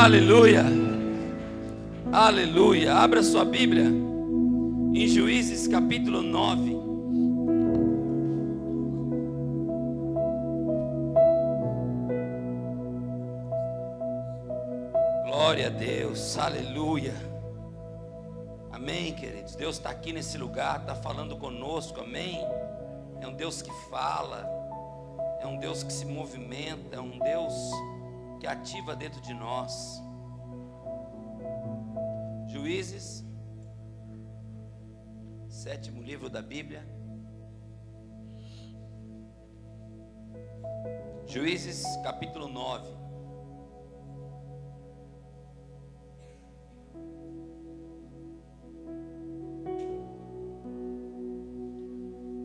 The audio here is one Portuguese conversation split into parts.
Aleluia, aleluia. Abra sua Bíblia em Juízes capítulo 9. Glória a Deus, aleluia. Amém, queridos. Deus está aqui nesse lugar, está falando conosco, amém. É um Deus que fala, é um Deus que se movimenta, é um Deus que ativa dentro de nós. Juízes, 7º livro da Bíblia. Juízes capítulo 9.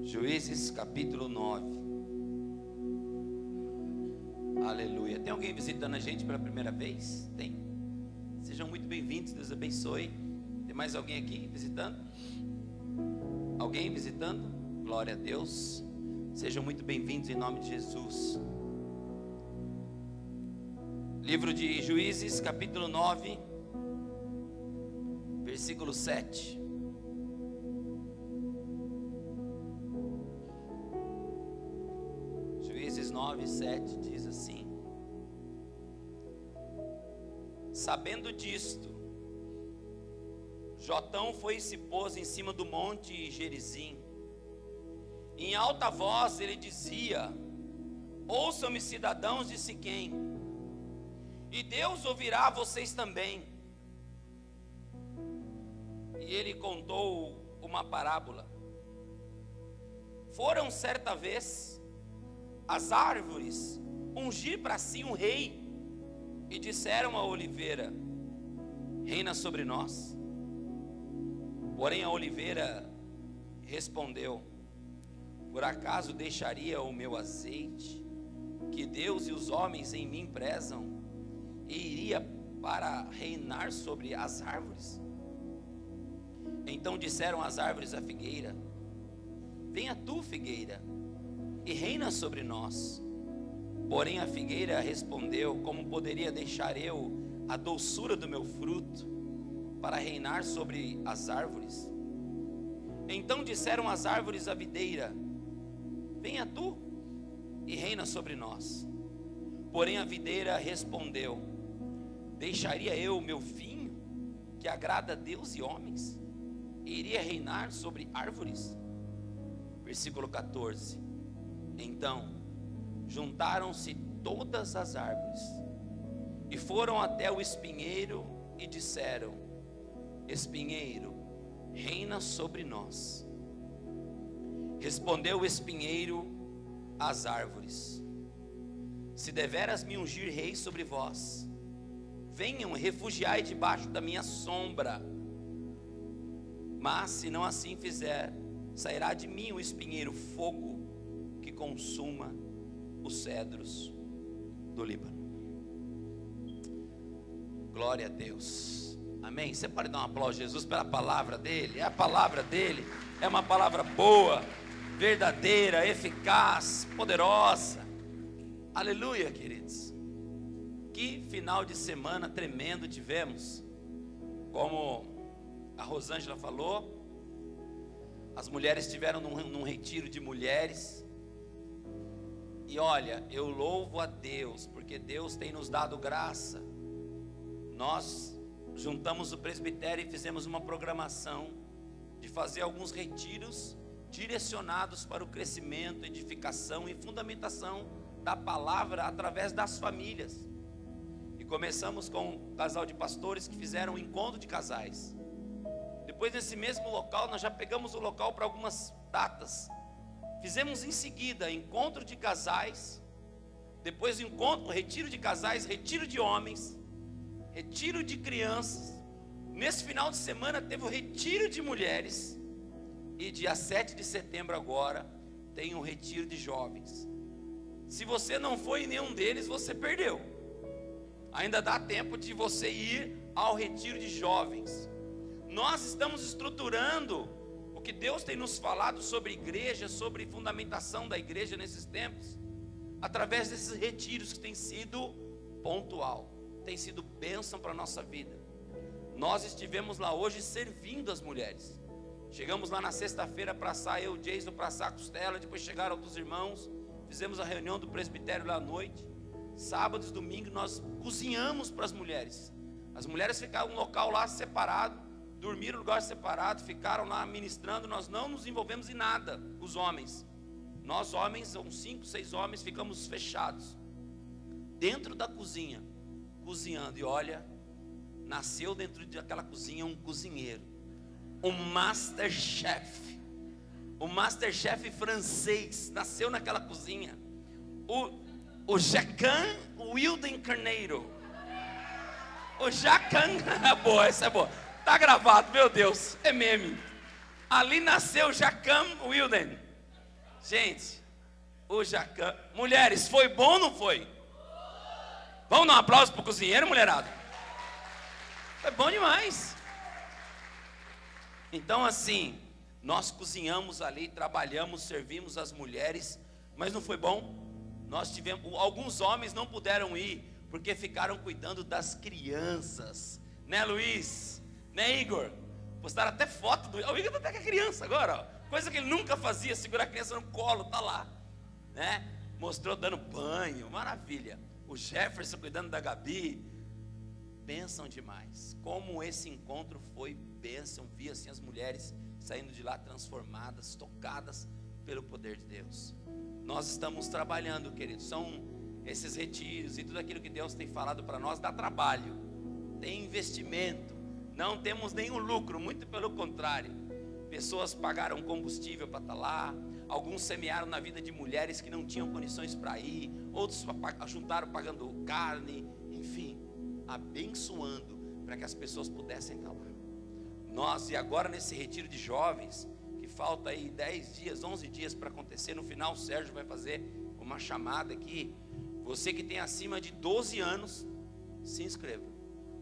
Juízes capítulo 9. Aleluia. Tem alguém visitando a gente pela primeira vez? Tem? Sejam muito bem-vindos, Deus abençoe. Tem mais alguém aqui visitando? Alguém visitando? Glória a Deus. Sejam muito bem-vindos em nome de Jesus. Livro de Juízes capítulo 9, versículo 7. Juízes 9, 7 diz assim: sabendo disto, Jotão foi e se pôs em cima do monte Gerizim. Em alta voz ele dizia: ouçam-me, cidadãos de Siquém, e Deus ouvirá vocês também. E ele contou uma parábola. Foram certa vez as árvores ungir para si um rei, e disseram à oliveira: reina sobre nós. Porém a oliveira respondeu: por acaso deixaria o meu azeite, que Deus e os homens em mim prezam, e iria para reinar sobre as árvores? Então disseram as árvores à figueira: venha tu, figueira, e reina sobre nós. Porém a figueira respondeu: como poderia deixar eu a doçura do meu fruto para reinar sobre as árvores? Então disseram as árvores à videira: venha tu e reina sobre nós. Porém a videira respondeu: deixaria eu o meu vinho, que agrada a Deus e homens, e iria reinar sobre árvores? Versículo 14. Então juntaram-se todas as árvores e foram até o espinheiro e disseram: espinheiro, reina sobre nós. Respondeu o espinheiro às árvores: se deveras me ungir rei sobre vós, venham, refugiai debaixo da minha sombra. Mas se não assim fizer, sairá de mim o espinheiro, fogo que consuma os cedros do Líbano. Glória a Deus, amém. Você pode dar um aplauso a Jesus pela palavra dele? A palavra dele é uma palavra boa, verdadeira, eficaz, poderosa. Aleluia, queridos. Que final de semana tremendo tivemos. Como a Rosângela falou, as mulheres estiveram num retiro de mulheres. E olha, eu louvo a Deus, porque Deus tem nos dado graça. Nós juntamos o presbitério e fizemos uma programação de fazer alguns retiros direcionados para o crescimento, edificação e fundamentação da palavra através das famílias. E começamos com um casal de pastores que fizeram um encontro de casais. Depois, nesse mesmo local, nós já pegamos o local para algumas datas. Fizemos em seguida encontro de casais, depois encontro, retiro de casais, retiro de homens, retiro de crianças. Nesse final de semana teve o retiro de mulheres. E dia 7 de setembro agora tem um retiro de jovens. Se você não foi em nenhum deles, você perdeu. Ainda dá tempo de você ir ao retiro de jovens. Nós estamos estruturando o que Deus tem nos falado sobre igreja, sobre fundamentação da igreja nesses tempos, através desses retiros que tem sido pontual. tem sido bênção para a nossa vida. Nós estivemos lá hoje servindo as mulheres. Chegamos lá na sexta-feira para assar, eu e o Jason para assar a costela. Depois chegaram outros irmãos. Fizemos a reunião do presbitério lá à noite. Sábados, domingos, nós cozinhamos para as mulheres. As mulheres ficaram no local lá separado, dormiram no lugar separado, ficaram lá ministrando. Nós não nos envolvemos em nada, os homens. Nós homens, são 5, 6 homens, ficamos fechados dentro da cozinha, cozinhando. E olha, nasceu dentro daquela cozinha um cozinheiro, um Masterchef. O Masterchef francês nasceu naquela cozinha. O Jacan Wilden Carneiro. O Jacan, boa, essa é boa. Tá gravado, meu Deus, é meme. Ali nasceu o Jacan Wilden. Gente, o Jacan. Mulheres, foi bom ou não foi? Vamos dar um aplauso pro cozinheiro, mulherada? Foi bom demais. Então assim, nós cozinhamos ali, trabalhamos, servimos as mulheres, mas não foi bom? Nós tivemos, alguns homens não puderam ir, porque ficaram cuidando das crianças, né, Luiz? Né, Igor? Postaram até foto do... O Igor está até com a criança agora, ó. Coisa que ele nunca fazia, segurar a criança no colo, tá lá, né? Mostrou dando banho, maravilha. O Jefferson cuidando da Gabi. Bênção demais. Como esse encontro foi bênção. Vi assim as mulheres saindo de lá transformadas, tocadas pelo poder de Deus. Nós estamos trabalhando, queridos. São esses retiros e tudo aquilo que Deus tem falado para nós. Dá trabalho, tem investimento, não temos nenhum lucro, muito pelo contrário. Pessoas pagaram combustível para estar lá. Alguns semearam na vida de mulheres que não tinham condições para ir. Outros juntaram pagando carne. Enfim, abençoando para que as pessoas pudessem estar lá. Nós, e agora nesse retiro de jovens, que falta aí 10 dias, 11 dias para acontecer. No final o Sérgio vai fazer uma chamada aqui. Você que tem acima de 12 anos, se inscreva.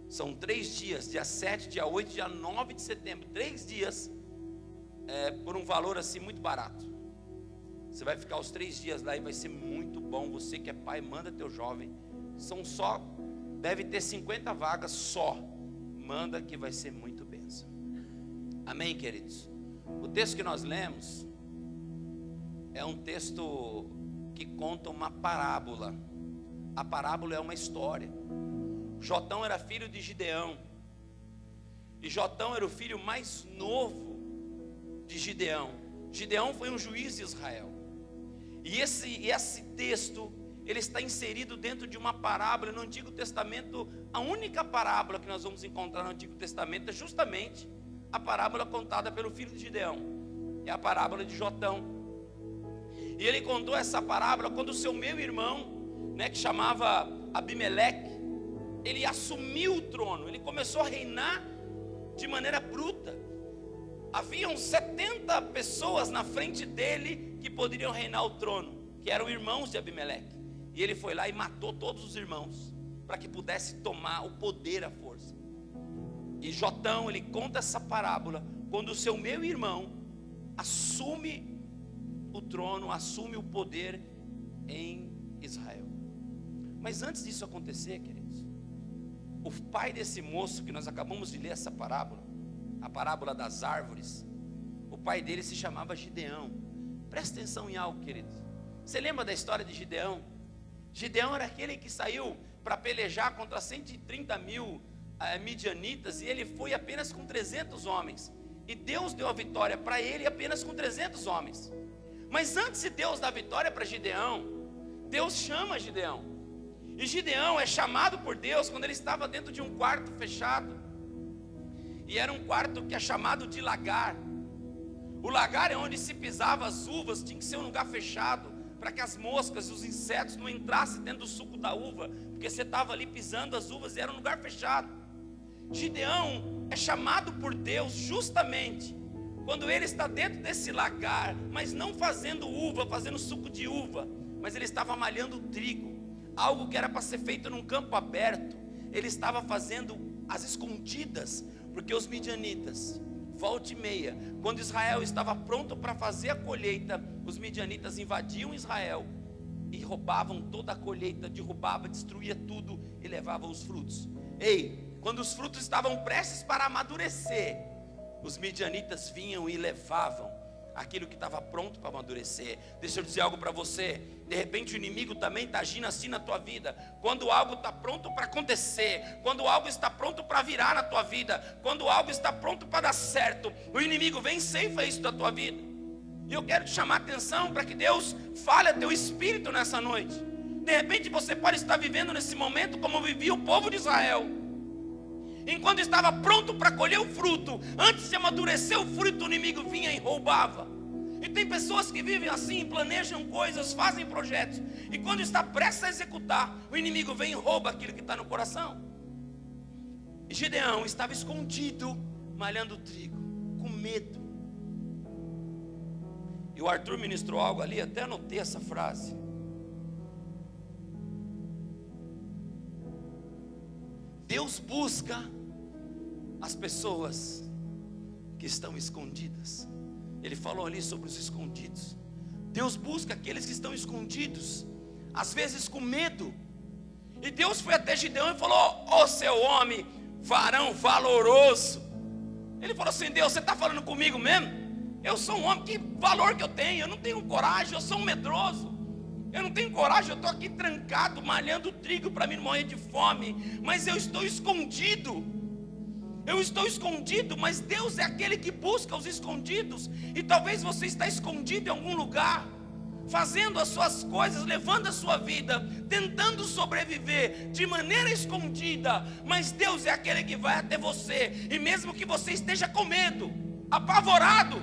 São 3 dias, dia 7, dia 8, dia 9 de setembro. 3 dias, por um valor assim muito barato. Você vai ficar os 3 dias lá e vai ser muito bom. Você que é pai, manda teu jovem. Deve ter 50 vagas só. Manda que vai ser muito bênção. Amém, queridos? O texto que nós lemos é um texto que conta uma parábola. A parábola é uma história. Jotão era filho de Gideão. E Jotão era o filho mais novo de Gideão. Gideão foi um juiz de Israel. E esse texto, ele está inserido dentro de uma parábola no Antigo Testamento. A única parábola que nós vamos encontrar no Antigo Testamento é justamente a parábola contada pelo filho de Gideão. É a parábola de Jotão. E ele contou essa parábola quando o seu meio-irmão, que chamava Abimeleque, ele assumiu o trono. Ele começou a reinar de maneira bruta. Haviam 70 pessoas na frente dele que poderiam reinar o trono, que eram irmãos de Abimeleque. E ele foi lá e matou todos os irmãos, para que pudesse tomar o poder à força. E Jotão, ele conta essa parábola quando o seu meio-irmão assume o trono, assume o poder em Israel. Mas antes disso acontecer, queridos, o pai desse moço que nós acabamos de ler essa parábola, a parábola das árvores, o pai dele se chamava Gideão. Presta atenção em algo, queridos. Você lembra da história de Gideão? Gideão era aquele que saiu para pelejar contra 130 mil midianitas, e ele foi apenas com 300 homens. E Deus deu a vitória para ele apenas com 300 homens. Mas antes de Deus dar a vitória para Gideão, Deus chama Gideão. E Gideão é chamado por Deus quando ele estava dentro de um quarto fechado. E era um quarto que é chamado de lagar. O lagar é onde se pisava as uvas, tinha que ser um lugar fechado, para que as moscas e os insetos não entrassem dentro do suco da uva, porque você estava ali pisando as uvas e era um lugar fechado. Gideão é chamado por Deus justamente quando ele está dentro desse lagar, mas não fazendo uva, fazendo suco de uva, mas ele estava malhando trigo, algo que era para ser feito num campo aberto. Ele estava fazendo as escondidas, porque os midianitas, volta e meia, quando Israel estava pronto para fazer a colheita, os midianitas invadiam Israel e roubavam toda a colheita, derrubava, destruía tudo e levava os frutos. Ei, quando os frutos estavam prestes para amadurecer, os midianitas vinham e levavam aquilo que estava pronto para amadurecer. Deixa eu dizer algo para você. De repente o inimigo também está agindo assim na tua vida. Quando algo está pronto para acontecer, quando algo está pronto para virar na tua vida, quando algo está pronto para dar certo, o inimigo vem e ceifa isso da tua vida. E eu quero te chamar a atenção para que Deus fale a teu espírito nessa noite. De repente você pode estar vivendo nesse momento como vivia o povo de Israel. Enquanto estava pronto para colher o fruto, antes de amadurecer o fruto, o inimigo vinha e roubava. E tem pessoas que vivem assim, planejam coisas, fazem projetos, e quando está prestes a executar, o inimigo vem e rouba aquilo que está no coração. E Gideão estava escondido, malhando trigo, com medo. E o Arthur ministrou algo ali, até anotei essa frase. Deus busca as pessoas que estão escondidas. Ele falou ali sobre os escondidos. Deus busca aqueles que estão escondidos, às vezes com medo. E Deus foi até Gideão e falou: ó seu homem, varão valoroso. Ele falou assim: Deus, você está falando comigo mesmo? Eu sou um homem, que valor que eu tenho? Eu não tenho coragem, eu sou um medroso. Eu não tenho coragem, eu estou aqui trancado, malhando trigo para mim não morrer de fome. Mas eu estou escondido. Eu estou escondido, mas Deus é aquele que busca os escondidos. E talvez você está escondido em algum lugar, fazendo as suas coisas, levando a sua vida, tentando sobreviver de maneira escondida. Mas Deus é aquele que vai até você. E mesmo que você esteja com medo, apavorado,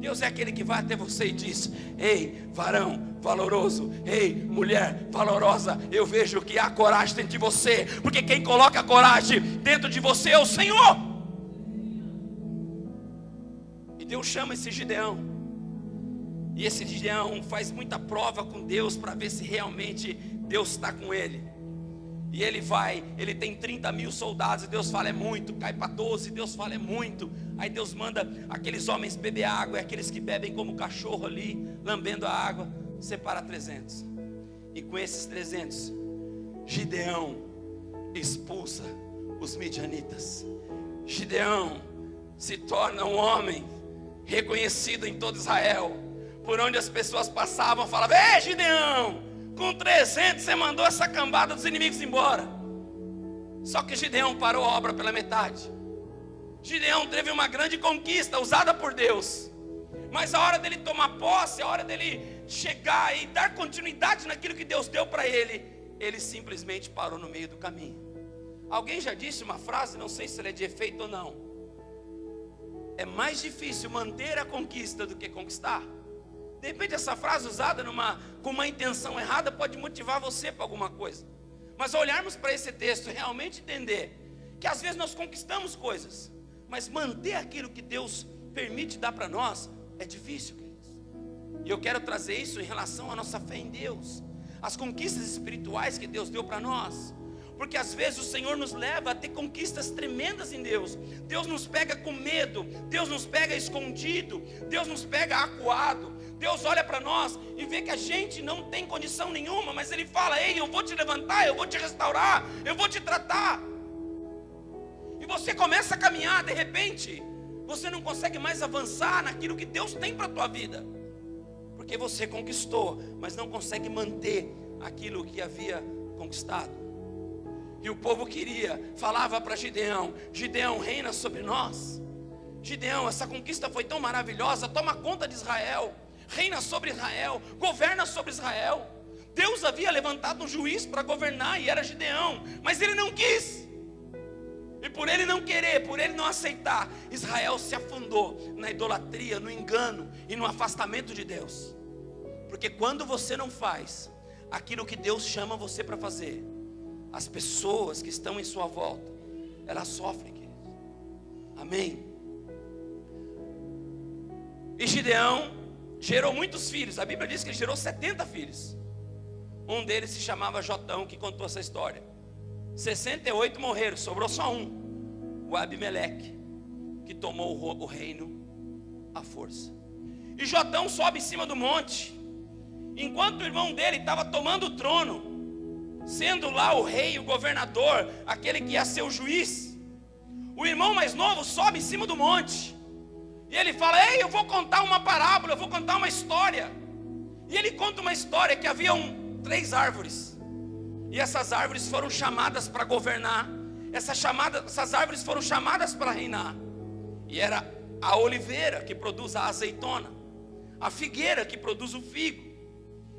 Deus é aquele que vai até você e diz: ei, varão valoroso, ei, mulher valorosa, eu vejo que há coragem dentro de você, porque quem coloca coragem dentro de você é o Senhor. E Deus chama esse Gideão, e esse Gideão faz muita prova com Deus para ver se realmente Deus está com ele. E ele vai, ele tem 30 mil soldados, e Deus fala: é muito. Cai para 12, Deus fala: é muito. Aí Deus manda aqueles homens beber água, e aqueles que bebem como cachorro ali, lambendo a água, separa 300. E com esses 300, Gideão expulsa os midianitas. Gideão se torna um homem reconhecido em todo Israel. Por onde as pessoas passavam, falavam: ei, Gideão, com 300 você mandou essa cambada dos inimigos embora. Só que Gideão parou a obra pela metade. Gideão teve uma grande conquista usada por Deus, mas a hora dele tomar posse, a hora dele chegar e dar continuidade naquilo que Deus deu para ele, ele simplesmente parou no meio do caminho. Alguém já disse uma frase, não sei se ela é de efeito ou não: é mais difícil manter a conquista do que conquistar. De repente essa frase usada com uma intenção errada pode motivar você para alguma coisa. Mas ao olharmos para esse texto, realmente entender que às vezes nós conquistamos coisas, mas manter aquilo que Deus permite dar para nós é difícil, queridos. E eu quero trazer isso em relação à nossa fé em Deus, as conquistas espirituais que Deus deu para nós. Porque às vezes o Senhor nos leva a ter conquistas tremendas em Deus. Deus nos pega com medo, Deus nos pega escondido, Deus nos pega acuado. Deus olha para nós e vê que a gente não tem condição nenhuma, mas Ele fala: ei, eu vou te levantar, eu vou te restaurar, eu vou te tratar. E você começa a caminhar, de repente você não consegue mais avançar naquilo que Deus tem para a tua vida, porque você conquistou, mas não consegue manter aquilo que havia conquistado. E o povo falava para Gideão: Gideão, reina sobre nós. Gideão, essa conquista foi tão maravilhosa, toma conta de Israel, reina sobre Israel, governa sobre Israel. Deus havia levantado um juiz para governar, e era Gideão, mas ele não quis. E por ele não querer, por ele não aceitar, Israel se afundou na idolatria, no engano e no afastamento de Deus. Porque quando você não faz aquilo que Deus chama você para fazer, as pessoas que estão em sua volta, elas sofrem, queridos. Amém? E Gideão gerou muitos filhos. A Bíblia diz que ele gerou 70 filhos. Um deles se chamava Jotão, que contou essa história. 68 morreram, sobrou só um, o Abimeleque, que tomou o reino à força. E Jotão sobe em cima do monte, Enquanto o irmão dele estava tomando o trono, sendo lá o rei, o governador, aquele que ia ser o juiz, o irmão mais novo sobe em cima do monte, e ele fala: ei, eu vou contar uma parábola, eu vou contar uma história. E ele conta uma história que havia 3 árvores, e essas árvores foram chamadas para governar, essas árvores foram chamadas para reinar. E era a oliveira que produz a azeitona, a figueira que produz o figo,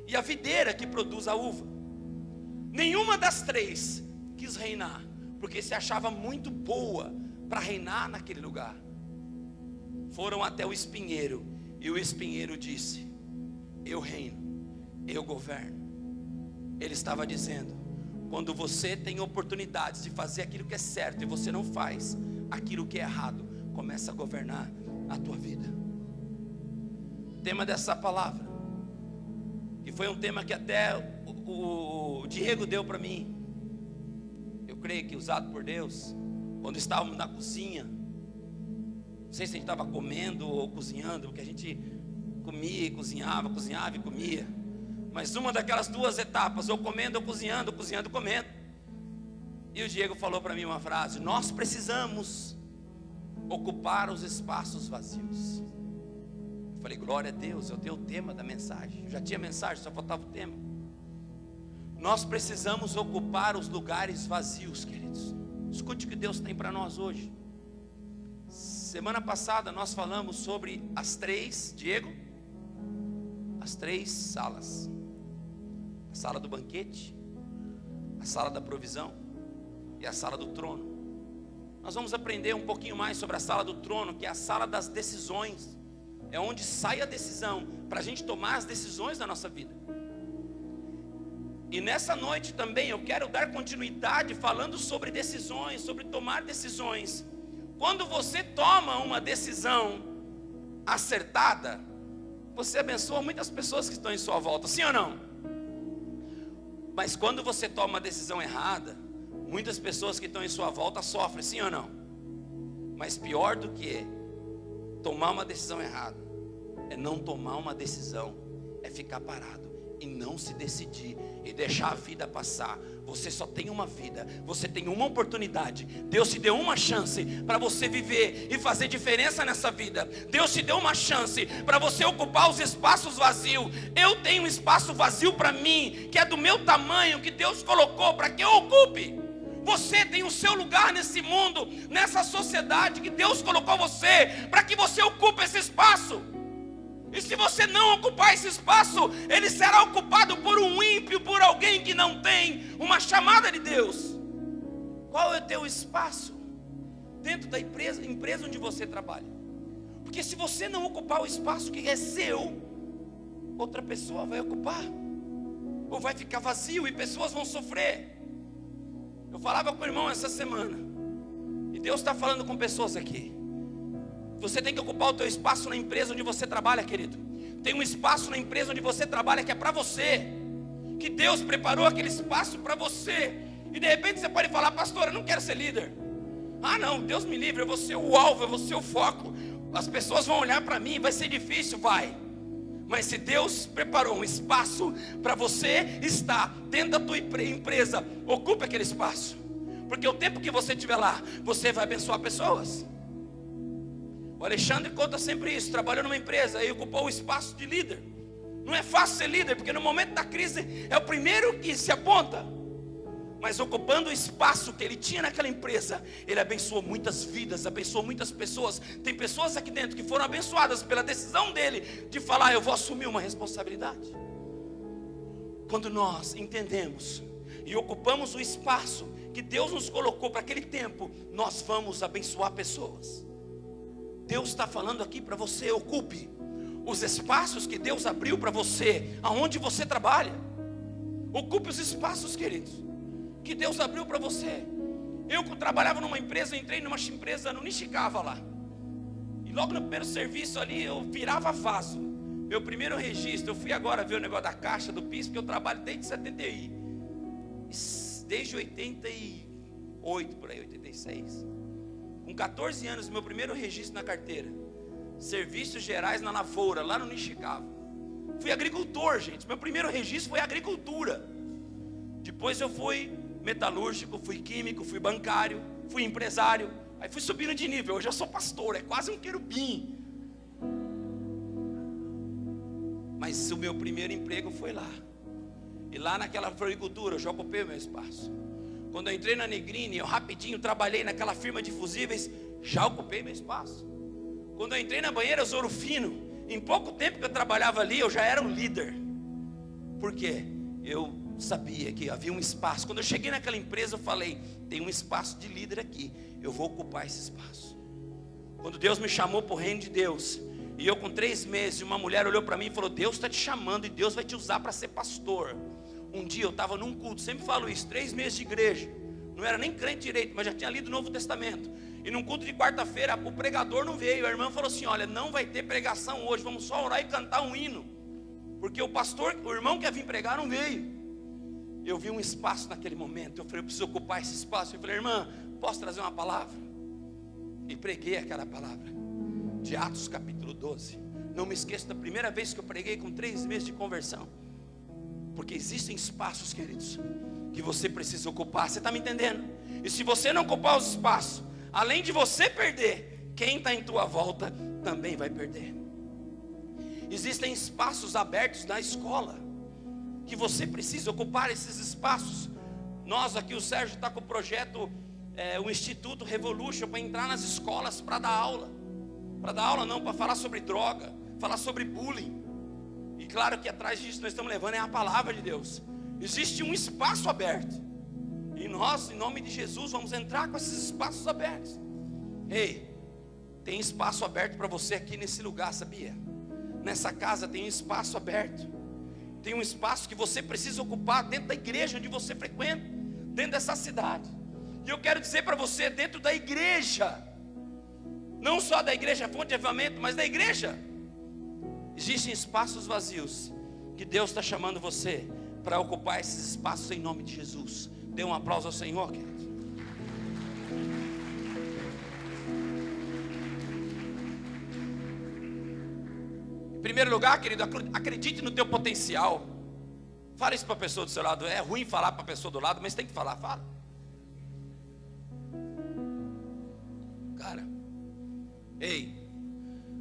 e a videira que produz a uva. Nenhuma das 3 quis reinar, porque se achava muito boa para reinar naquele lugar. Foram até o espinheiro, e o espinheiro disse: eu reino, eu governo. Ele estava dizendo: quando você tem oportunidades de fazer aquilo que é certo e você não faz aquilo que é errado, começa a governar a tua vida. O tema dessa palavra, que foi um tema que até o Diego deu para mim, eu creio que usado por Deus, quando estávamos na cozinha. Não sei se a gente estava comendo ou cozinhando, porque a gente comia e cozinhava, cozinhava e comia. Mas uma daquelas 2 etapas, ou comendo ou cozinhando, ou cozinhando e comendo. E o Diego falou para mim uma frase: nós precisamos ocupar os espaços vazios. Eu falei: glória a Deus, eu tenho o tema da mensagem. Eu já tinha mensagem, só faltava o tema. Nós precisamos ocupar os lugares vazios, queridos. Escute o que Deus tem para nós hoje. Semana passada nós falamos sobre as 3, Diego, as 3 salas: a sala do banquete, a sala da provisão e a sala do trono. Nós vamos aprender um pouquinho mais sobre a sala do trono, que é a sala das decisões. É onde sai a decisão para a gente tomar as decisões da nossa vida. E nessa noite também eu quero dar continuidade falando sobre decisões, sobre tomar decisões. Quando você toma uma decisão acertada, você abençoa muitas pessoas que estão em sua volta, sim ou não? Mas quando você toma uma decisão errada, muitas pessoas que estão em sua volta sofrem, sim ou não? Mas pior do que tomar uma decisão errada é não tomar uma decisão, é ficar parado e não se decidir e deixar a vida passar. Você só tem uma vida, você tem uma oportunidade. Deus te deu uma chance para você viver e fazer diferença nessa vida. Deus te deu uma chance para você ocupar os espaços vazios. Eu tenho um espaço vazio para mim, que é do meu tamanho, que Deus colocou para que eu ocupe. Você tem o seu lugar nesse mundo, nessa sociedade, que Deus colocou você para que você ocupe esse espaço. E se você não ocupar esse espaço, ele será ocupado por um ímpio, por alguém que não tem uma chamada de Deus. Qual é o teu espaço dentro da empresa onde você trabalha? Porque se você não ocupar o espaço que é seu, outra pessoa vai ocupar, ou vai ficar vazio e pessoas vão sofrer. Eu falava com o irmão essa semana, e Deus está falando com pessoas aqui. Você tem que ocupar o teu espaço na empresa onde você trabalha, querido. Tem um espaço na empresa onde você trabalha que é para você, que Deus preparou aquele espaço para você. E de repente você pode falar: pastor, eu não quero ser líder. Ah não, Deus me livre, eu vou ser o alvo, eu vou ser o foco. As pessoas vão olhar para mim, vai ser difícil, vai. Mas se Deus preparou um espaço para você estar dentro da tua empresa, ocupe aquele espaço. Porque o tempo que você estiver lá, você vai abençoar pessoas. O Alexandre conta sempre isso. Trabalhou numa empresa e ocupou o espaço de líder. Não é fácil ser líder, porque no momento da crise é o primeiro que se aponta. Mas ocupando o espaço que ele tinha naquela empresa, ele abençoou muitas vidas, abençoou muitas pessoas. Tem pessoas aqui dentro que foram abençoadas pela decisão dele de falar: eu vou assumir uma responsabilidade. Quando nós entendemos e ocupamos o espaço que Deus nos colocou para aquele tempo, nós vamos abençoar pessoas. Deus está falando aqui para você: ocupe os espaços que Deus abriu para você, aonde você trabalha. Ocupe os espaços, queridos, que Deus abriu para você. Eu trabalhava numa empresa, entrei numa empresa no Nishikawa lá. E logo no primeiro serviço ali, eu virava vaso. Meu primeiro registro, eu fui agora ver o negócio da caixa do PIS, porque eu trabalho desde 88, por aí, 86. Com 14 anos, meu primeiro registro na carteira. Serviços gerais na lavoura, lá no Nishikawa. Fui agricultor, gente. Meu primeiro registro foi agricultura. Depois eu fui metalúrgico, fui químico, fui bancário, fui empresário. Aí fui subindo de nível. Hoje eu sou pastor, é quase um querubim. Mas o meu primeiro emprego foi lá. E lá naquela floricultura eu já ocupei o meu espaço. Quando eu entrei na Negrini, eu rapidinho trabalhei naquela firma de fusíveis, já ocupei meu espaço. Quando eu entrei na banheira Ouro Fino, em pouco tempo que eu trabalhava ali, eu já era um líder. Por quê? Eu sabia que havia um espaço. Quando eu cheguei naquela empresa, eu falei: tem um espaço de líder aqui, eu vou ocupar esse espaço. Quando Deus me chamou para o reino de Deus, e eu com 3 meses, uma mulher olhou para mim e falou: Deus está te chamando e Deus vai te usar para ser pastor. Um dia eu estava num culto, sempre falo isso, 3 meses de igreja, não era nem crente direito, mas já tinha lido o Novo Testamento. E num culto de quarta-feira, o pregador não veio. A irmã falou assim: olha, não vai ter pregação hoje, vamos só orar e cantar um hino, porque o pastor, o irmão que ia vir pregar não veio. Eu vi um espaço naquele momento, eu falei: eu preciso ocupar esse espaço. Eu falei: irmã, posso trazer uma palavra? E preguei aquela palavra de Atos capítulo 12. Não me esqueço da primeira vez que eu preguei com 3 meses de conversão. Porque existem espaços, queridos, que você precisa ocupar. Você está me entendendo? E se você não ocupar os espaços, além de você perder, quem está em tua volta também vai perder. Existem espaços abertos na escola, que você precisa ocupar esses espaços. Nós aqui, o Sérgio está com o projeto, o Instituto Revolution, para entrar nas escolas para dar aula. Para dar aula não, para falar sobre droga, falar sobre bullying. E claro que atrás disso nós estamos levando a palavra de Deus. Existe um espaço aberto. E nós, em nome de Jesus, vamos entrar com esses espaços abertos. Ei, tem espaço aberto para você aqui nesse lugar, sabia? Nessa casa tem um espaço aberto. Tem um espaço que você precisa ocupar dentro da igreja onde você frequenta, dentro dessa cidade. E eu quero dizer para você, dentro da igreja, não só da igreja Fonte de Avivamento, mas da igreja, existem espaços vazios que Deus está chamando você para ocupar esses espaços em nome de Jesus. Dê um aplauso ao Senhor, querido. Em primeiro lugar, querido, acredite no teu potencial. Fala isso para a pessoa do seu lado. É ruim falar para a pessoa do lado, mas tem que falar, fala. Cara, ei,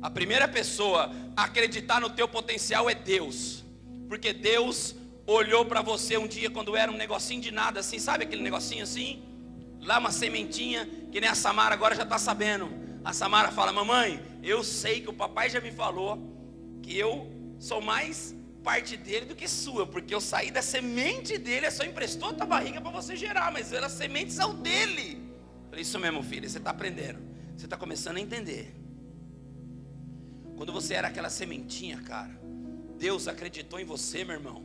a primeira pessoa a acreditar no teu potencial é Deus. Porque Deus olhou para você um dia quando era um negocinho de nada assim, sabe aquele negocinho assim? Lá uma sementinha, que nem a Samara agora já está sabendo. A Samara fala: mamãe, eu sei que o papai já me falou que eu sou mais parte dele do que sua, porque eu saí da semente dele, ele só emprestou a tua barriga para você gerar, mas as sementes são dele. Eu falei: isso mesmo, filho, você está aprendendo, você está começando a entender. Quando você era aquela sementinha, cara, Deus acreditou em você, meu irmão.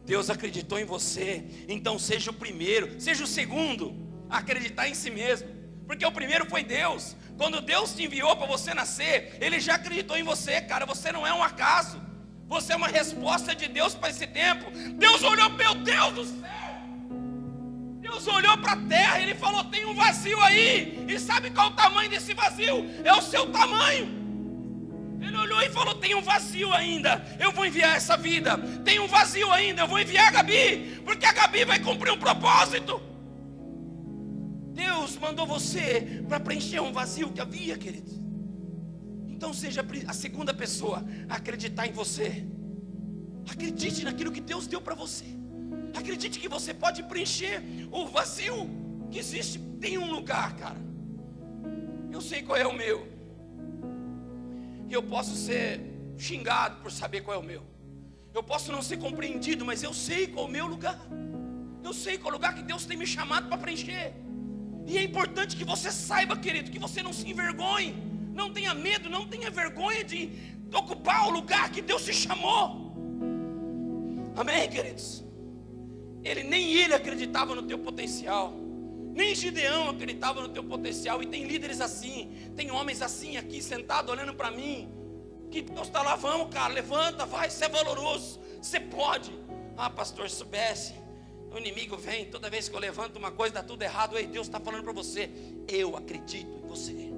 Deus acreditou em você. Então seja o primeiro, seja o segundo a acreditar em si mesmo, porque o primeiro foi Deus. Quando Deus te enviou para você nascer, Ele já acreditou em você, cara. Você não é um acaso, você é uma resposta de Deus para esse tempo. Deus olhou, meu Deus do céu, Deus olhou para a terra e Ele falou: tem um vazio aí. E sabe qual é o tamanho desse vazio? É o seu tamanho. Ele olhou e falou: tem um vazio ainda, eu vou enviar essa vida. Tem um vazio ainda, eu vou enviar a Gabi, porque a Gabi vai cumprir um propósito. Deus mandou você para preencher um vazio que havia, querido. Então seja a segunda pessoa a acreditar em você. Acredite naquilo que Deus deu para você. Acredite que você pode preencher o vazio que existe. Tem um lugar, cara, eu sei qual é o meu. E eu posso ser xingado por saber qual é o meu. Eu posso não ser compreendido, mas eu sei qual é o meu lugar. Eu sei qual é o lugar que Deus tem me chamado para preencher. E é importante que você saiba, querido, que você não se envergonhe. Não tenha medo, não tenha vergonha de ocupar o lugar que Deus te chamou. Amém, queridos? Nem ele acreditava no teu potencial. Nem Gideão acreditava no teu potencial. E tem líderes assim, tem homens assim aqui sentados olhando para mim, que Deus está lá: vamos, cara, levanta, vai, você é valoroso, você pode. Ah, pastor, se soubesse, o inimigo vem, toda vez que eu levanto uma coisa dá tudo errado. Ei, Deus está falando para você: eu acredito em você.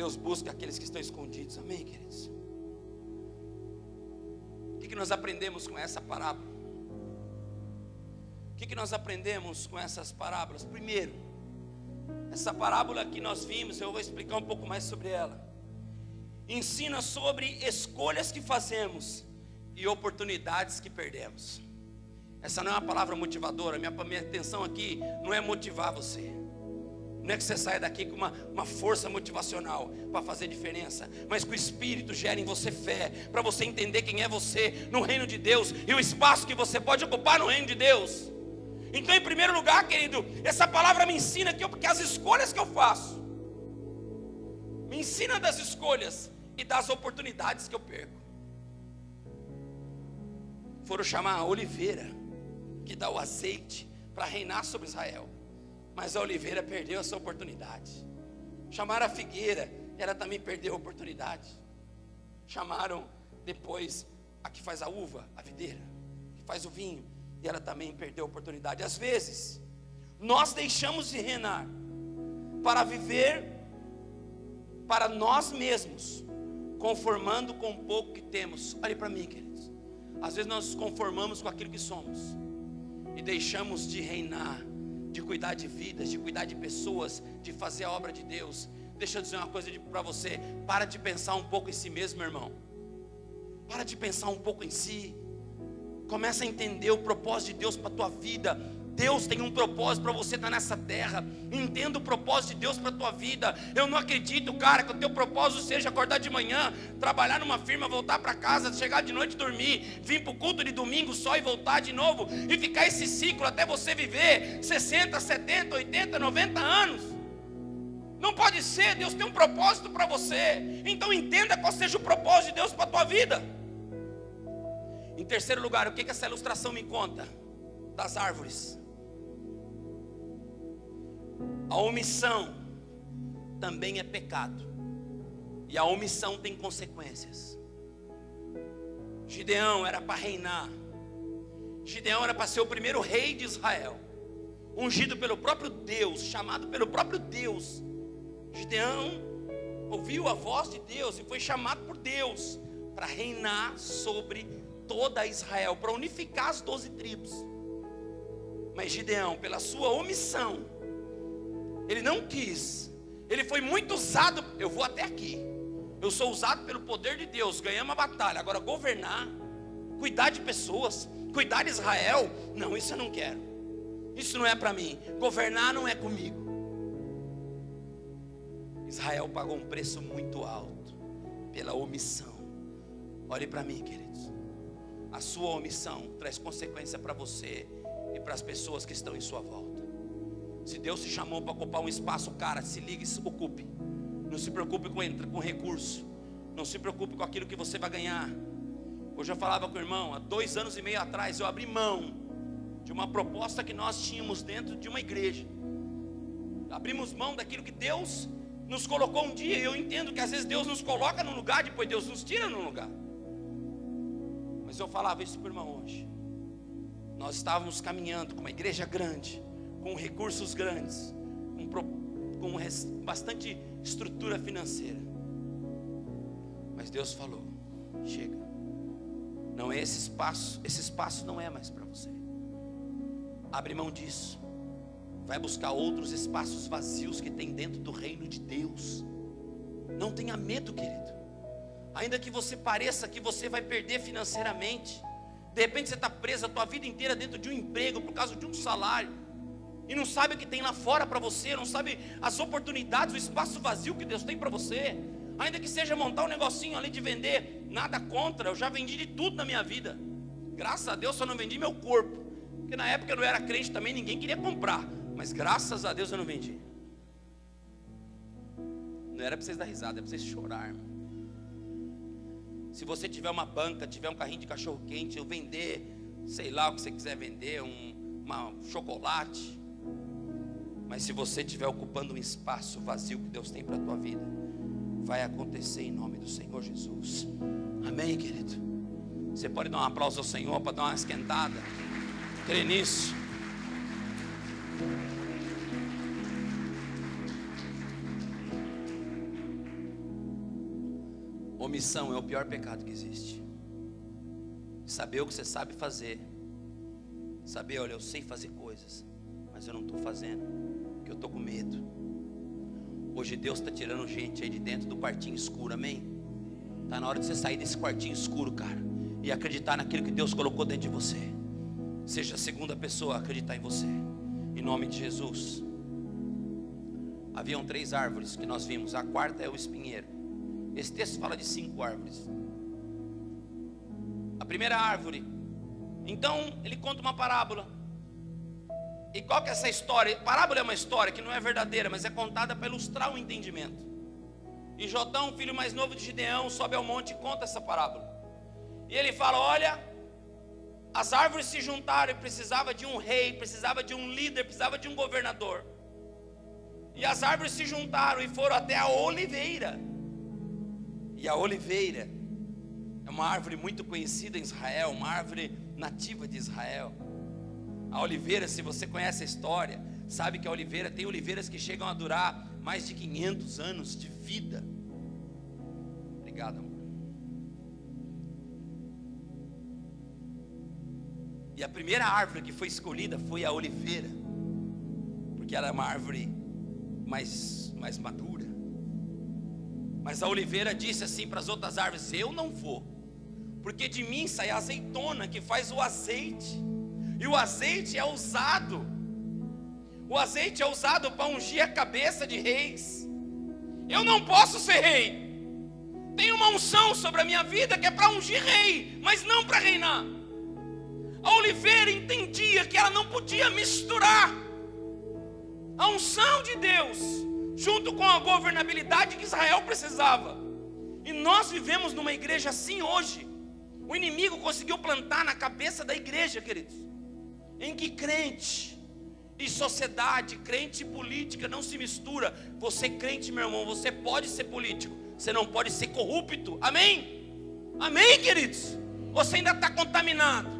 Deus busca aqueles que estão escondidos. Amém, queridos? O que nós aprendemos com essa parábola? O que nós aprendemos com essas parábolas? Primeiro, essa parábola que nós vimos, eu vou explicar um pouco mais sobre ela. Ensina sobre escolhas que fazemos e oportunidades que perdemos. Essa não é uma palavra motivadora. Minha intenção aqui não é motivar você. Não é que você saia daqui com uma força motivacional para fazer diferença, mas que o Espírito gere em você fé, para você entender quem é você no reino de Deus e o espaço que você pode ocupar no reino de Deus. Então, em primeiro lugar, querido, essa palavra me ensina que as escolhas que eu faço, me ensina das escolhas e das oportunidades que eu perco. Foram chamar a oliveira, que dá o azeite para reinar sobre Israel, mas a oliveira perdeu a sua oportunidade. Chamaram a figueira, ela também perdeu a oportunidade. Chamaram depois a que faz a uva, a videira, que faz o vinho, e ela também perdeu a oportunidade. Às vezes, nós deixamos de reinar para viver para nós mesmos, conformando com o pouco que temos. Olhe para mim, queridos. Às vezes nós nos conformamos com aquilo que somos e deixamos de reinar, de cuidar de vidas, de cuidar de pessoas, de fazer a obra de Deus. Deixa eu dizer uma coisa para você: para de pensar um pouco em si mesmo, meu irmão. Para de pensar um pouco em si. Começa a entender o propósito de Deus para a tua vida. Deus tem um propósito para você estar nessa terra. Entenda o propósito de Deus para a tua vida. Eu não acredito, cara, que o teu propósito seja acordar de manhã, trabalhar numa firma, voltar para casa, chegar de noite, dormir, vir para o culto de domingo só e voltar de novo, e ficar esse ciclo até você viver 60, 70, 80, 90 anos. Não pode ser. Deus tem um propósito para você. Então entenda qual seja o propósito de Deus para a tua vida. Em terceiro lugar, o que essa ilustração me conta? Das árvores. A omissão também é pecado, e a omissão tem consequências. Gideão era para reinar. Gideão era para ser o primeiro rei de Israel, ungido pelo próprio Deus, chamado pelo próprio Deus. Gideão ouviu a voz de Deus e foi chamado por Deus para reinar sobre toda Israel, para unificar as 12 tribos. Mas Gideão, pela sua omissão, ele não quis. Ele foi muito usado. Eu vou até aqui, eu sou usado pelo poder de Deus, ganhamos a batalha. Agora governar, cuidar de pessoas, cuidar de Israel, não, isso eu não quero. Isso não é para mim. Governar não é comigo. Israel pagou um preço muito alto pela omissão. Olhe para mim, queridos. A sua omissão traz consequência para você e para as pessoas que estão em sua volta. Se Deus te chamou para ocupar um espaço, cara, se ligue e se ocupe. Não se preocupe com recurso. Não se preocupe com aquilo que você vai ganhar. Hoje eu falava com o irmão, há 2 anos e meio atrás, eu abri mão de uma proposta que nós tínhamos dentro de uma igreja. Abrimos mão daquilo que Deus nos colocou um dia. E eu entendo que às vezes Deus nos coloca num lugar, depois Deus nos tira num lugar. Mas eu falava isso para o irmão hoje. Nós estávamos caminhando com uma igreja grande, com recursos grandes, com bastante estrutura financeira. Mas Deus falou: chega, não é esse espaço não é mais para você. Abre mão disso, vai buscar outros espaços vazios que tem dentro do reino de Deus. Não tenha medo, querido. Ainda que você pareça que você vai perder financeiramente, de repente você está preso a tua vida inteira dentro de um emprego por causa de um salário, e não sabe o que tem lá fora para você, não sabe as oportunidades, o espaço vazio que Deus tem para você. Ainda que seja montar um negocinho ali de vender, nada contra, eu já vendi de tudo na minha vida. Graças a Deus só não vendi meu corpo, porque na época eu não era crente também, ninguém queria comprar. Mas graças a Deus eu não vendi. Não era para vocês dar risada, é para vocês chorar, irmão. Se você tiver uma banca, tiver um carrinho de cachorro quente, eu vender, sei lá o que você quiser vender, um chocolate. Mas se você estiver ocupando um espaço vazio que Deus tem para a tua vida, vai acontecer em nome do Senhor Jesus. Amém, querido? Você pode dar um aplauso ao Senhor para dar uma esquentada? Crê nisso. Omissão é o pior pecado que existe. Saber o que você sabe fazer. Saber, olha, eu sei fazer coisas, mas eu não estou fazendo, porque eu estou com medo. Hoje Deus está tirando gente aí de dentro do quartinho escuro, amém? Está na hora de você sair desse quartinho escuro, cara, e acreditar naquilo que Deus colocou dentro de você. Seja a segunda pessoa a acreditar em você, em nome de Jesus. Haviam 3 árvores que nós vimos, a quarta é o espinheiro. Esse texto fala de 5 árvores. A primeira árvore, então ele conta uma parábola. E qual que é essa história? Parábola é uma história que não é verdadeira, mas é contada para ilustrar o entendimento. E Jotão, filho mais novo de Gideão, sobe ao monte e conta essa parábola. E ele fala, olha, as árvores se juntaram e precisava de um rei, precisava de um líder, precisava de um governador. E as árvores se juntaram e foram até a oliveira. E a oliveira é uma árvore muito conhecida em Israel, uma árvore nativa de Israel. A oliveira, se você conhece a história, sabe que a oliveira, tem oliveiras que chegam a durar mais de 500 anos de vida. Obrigado, amor. E a primeira árvore que foi escolhida foi a oliveira, porque ela é uma árvore mais madura. Mas a oliveira disse assim para as outras árvores, eu não vou, porque de mim sai a azeitona que faz o azeite. E o azeite é usado. O azeite é usado para ungir a cabeça de reis. Eu não posso ser rei. Tem uma unção sobre a minha vida que é para ungir rei, mas não para reinar. A oliveira entendia que ela não podia misturar a unção de Deus junto com a governabilidade que Israel precisava. E nós vivemos numa igreja assim hoje. O inimigo conseguiu plantar na cabeça da igreja, queridos, em que crente e sociedade, crente e política não se mistura. Você crente, meu irmão, você pode ser político, você não pode ser corrupto, amém? Amém, queridos? Você ainda está contaminado.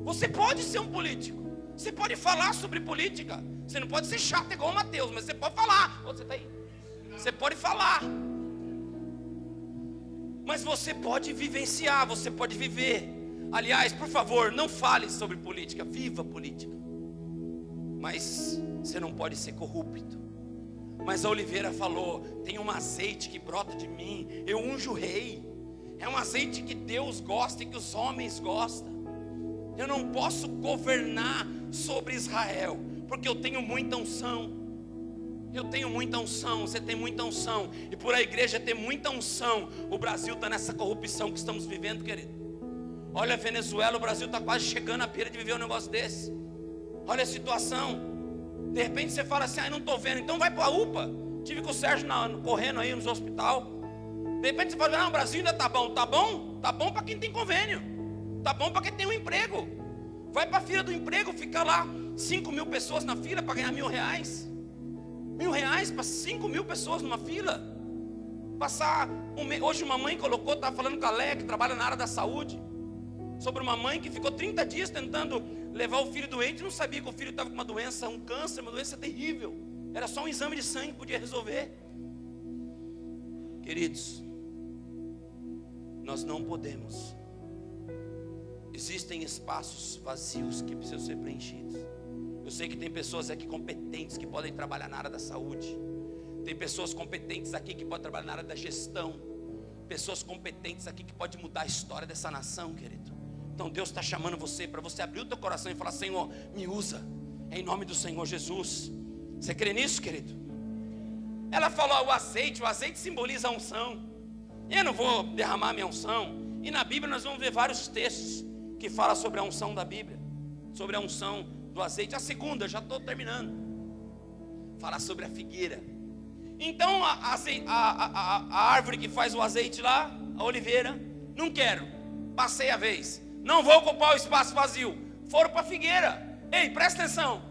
Você pode ser um político, você pode falar sobre política, você não pode ser chato igual o Mateus, mas você pode falar. Você está aí? Você pode falar, mas você pode vivenciar, você pode viver. Aliás, por favor, não fale sobre política, viva política. Mas você não pode ser corrupto. Mas a oliveira falou, tem um azeite que brota de mim, eu unjo o rei. É um azeite que Deus gosta e que os homens gostam. Eu não posso governar sobre Israel, porque eu tenho muita unção. Eu tenho muita unção, você tem muita unção. E por a igreja ter muita unção, o Brasil está nessa corrupção que estamos vivendo, querido. Olha a Venezuela, o Brasil está quase chegando à beira de viver um negócio desse. Olha a situação. De repente você fala assim, não estou vendo, então vai para a UPA. Tive com o Sérgio correndo aí nos hospital. De repente você fala, não, o Brasil ainda está bom. Está bom? Está bom para quem tem convênio. Está bom para quem tem um emprego. Vai para a fila do emprego, fica lá 5.000 pessoas na fila para ganhar R$1.000. R$1.000 para 5.000 pessoas numa fila. Passar um mês. Hoje uma mãe colocou, estava falando com a Léa, que trabalha na área da saúde, sobre uma mãe que ficou 30 dias tentando levar o filho doente, não sabia que o filho estava com uma doença, um câncer, uma doença terrível. Era só um exame de sangue que podia resolver. Queridos, nós não podemos. Existem espaços vazios que precisam ser preenchidos. Eu sei que tem pessoas aqui competentes que podem trabalhar na área da saúde. Tem pessoas competentes aqui que podem trabalhar na área da gestão. Pessoas competentes aqui que podem mudar a história dessa nação, querido. Então Deus está chamando você para você abrir o teu coração e falar, Senhor, me usa, em nome do Senhor Jesus. Você crê nisso, querido? Ela falou, o azeite simboliza a unção. Eu não vou derramar minha unção. E na Bíblia nós vamos ver vários textos que falam sobre a unção da Bíblia, sobre a unção do azeite. A segunda, já estou terminando, fala sobre a figueira. Então a árvore que faz o azeite lá, a oliveira, não quero, passei a vez, não vou ocupar o espaço vazio. Foram para a figueira. Ei, presta atenção.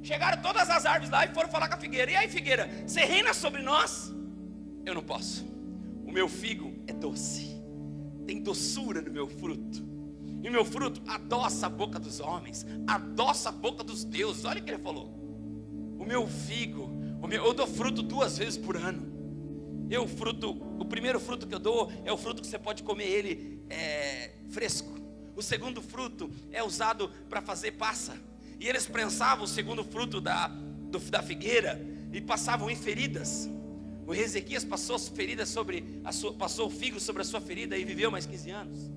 Chegaram todas as árvores lá e foram falar com a figueira. E aí, figueira, você reina sobre nós? Eu não posso. O meu figo é doce, tem doçura no meu fruto. E o meu fruto adoça a boca dos homens, adoça a boca dos deuses. Olha o que ele falou. O meu figo, eu dou fruto 2 vezes por ano. O primeiro fruto que eu dou é o fruto que você pode comer ele fresco. O segundo fruto é usado para fazer passa. E eles prensavam o segundo fruto da figueira e passavam em feridas. O Ezequias passou passou o figo sobre a sua ferida e viveu mais 15 anos.